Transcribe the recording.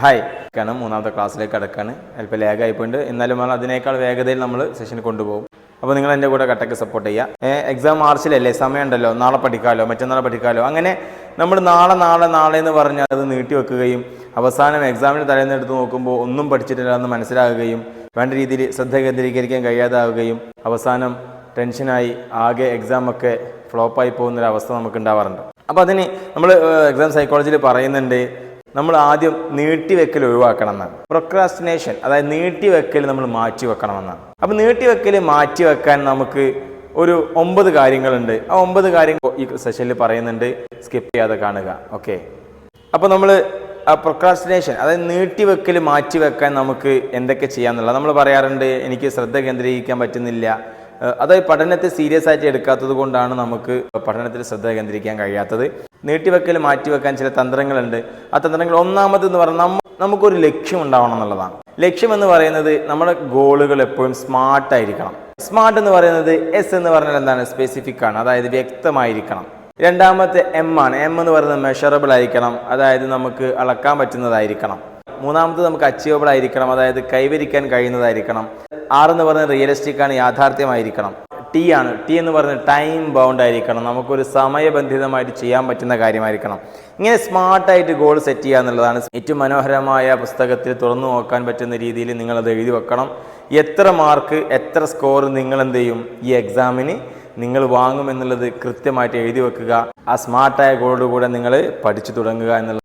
Hi കാരണം മൂന്നാമത്തെ ക്ലാസ്സിലേക്ക് കടക്കാണ് അല്പം ലാഗായിപ്പോണ്ട്. എന്നാലും അതിനേക്കാൾ വേഗതയിൽ നമ്മൾ സെഷൻ കൊണ്ടുപോകും. അപ്പോൾ നിങ്ങൾ എൻ്റെ കൂടെ കട്ടക്ക് സപ്പോർട്ട് ചെയ്യുക. എക്സാം മാർച്ചിലല്ലേ, സമയമുണ്ടല്ലോ, നാളെ പഠിക്കാമല്ലോ, മറ്റന്നാളെ പഠിക്കാമല്ലോ. അങ്ങനെ നമ്മൾ നാളെ എന്ന് പറഞ്ഞാൽ അത് നീട്ടി വെക്കുകയും അവസാനം എക്സാമിന് തലേന്ന് എടുത്ത് നോക്കുമ്പോൾ ഒന്നും പഠിച്ചിട്ടില്ല എന്ന് മനസ്സിലാകുകയും വേണ്ട രീതിയിൽ ശ്രദ്ധ കേന്ദ്രീകരിക്കാൻ കഴിയാതാവുകയും അവസാനം ടെൻഷനായി ആകെ എക്സാമൊക്കെ ഫ്ലോപ്പായി പോകുന്നൊരവസ്ഥ നമുക്ക് ഉണ്ടാവാറുണ്ട്. അപ്പോൾ അതിന് നമ്മൾ എക്സാം സൈക്കോളജിയിൽ പറയുന്നുണ്ട്, നമ്മൾ ആദ്യം നീട്ടിവെക്കൽ ഒഴിവാക്കണം എന്നാണ്. പ്രൊക്രാസ്റ്റിനേഷൻ, അതായത് നീട്ടിവെക്കൽ നമ്മൾ മാറ്റി വെക്കണമെന്നാണ്. അപ്പോൾ നീട്ടിവെക്കൽ മാറ്റി വെക്കാൻ നമുക്ക് ഒരു 9 കാര്യങ്ങളുണ്ട്. ആ 9 കാര്യങ്ങൾ ഈ സെഷനിൽ പറയുന്നുണ്ട്, സ്കിപ്പ് ചെയ്യാതെ കാണുക. ഓക്കെ, അപ്പോൾ നമ്മൾ ആ പ്രൊക്രാസ്റ്റിനേഷൻ, അതായത് നീട്ടിവെക്കൽ മാറ്റി വെക്കാൻ നമുക്ക് എന്തൊക്കെ ചെയ്യാമെന്നുള്ളത് നമ്മൾ പറയാറുണ്ട്. എനിക്ക് ശ്രദ്ധ കേന്ദ്രീകരിക്കാൻ പറ്റുന്നില്ല, അതായത് പഠനത്തെ സീരിയസ് ആയിട്ട് എടുക്കാത്തത് കൊണ്ടാണ് നമുക്ക് പഠനത്തിൽ ശ്രദ്ധ കേന്ദ്രീകരിക്കാൻ കഴിയാത്തത്. നീട്ടിവെക്കൽ മാറ്റിവെക്കാൻ ചില തന്ത്രങ്ങളുണ്ട്. ആ തന്ത്രങ്ങൾ ഒന്നാമതെന്ന് പറഞ്ഞാൽ നമുക്കൊരു ലക്ഷ്യം ഉണ്ടാവണം എന്നുള്ളതാണ്. ലക്ഷ്യം എന്ന് പറയുന്നത് നമ്മുടെ ഗോളുകൾ എപ്പോഴും സ്മാർട്ടായിരിക്കണം. സ്മാർട്ട് എന്ന് പറയുന്നത് എസ് എന്ന് പറഞ്ഞാൽ എന്താണ്, സ്പെസിഫിക് ആണ്, അതായത് വ്യക്തമായിരിക്കണം. രണ്ടാമത്തെ എം ആണ്. എം എന്ന് പറയുന്നത് മെഷറബിൾ ആയിരിക്കണം, അതായത് നമുക്ക് അളക്കാൻ പറ്റുന്നതായിരിക്കണം. മൂന്നാമത് നമുക്ക് അച്ചീവബിൾ ആയിരിക്കണം, അതായത് കൈവരിക്കാൻ കഴിയുന്നതായിരിക്കണം. 6 എന്ന് പറയുന്നത് റിയലിസ്റ്റിക് ആണ്, യാഥാർത്ഥ്യമായിരിക്കണം. ടി ആണ്. ടി എന്ന് പറയുന്നത് ടൈം ബൗണ്ട് ആയിരിക്കണം, നമുക്കൊരു സമയബന്ധിതമായിട്ട് ചെയ്യാൻ പറ്റുന്ന കാര്യമായിരിക്കണം. ഇങ്ങനെ സ്മാർട്ടായിട്ട് ഗോൾ സെറ്റ് ചെയ്യുക എന്നുള്ളതാണ് ഏറ്റവും മനോഹരമായ പുസ്തകത്തിൽ തുറന്നു നോക്കാൻ പറ്റുന്ന രീതിയിൽ നിങ്ങളത് എഴുതി വെക്കണം. എത്ര മാർക്ക്, എത്ര സ്കോർ നിങ്ങൾ എന്ത് ചെയ്യും ഈ എക്സാമിന് നിങ്ങൾ വാങ്ങുമെന്നുള്ളത് കൃത്യമായിട്ട് എഴുതി വെക്കുക. ആ സ്മാർട്ടായ ഗോളോടുകൂടെ നിങ്ങൾ പഠിച്ചു തുടങ്ങുക എന്നുള്ളത്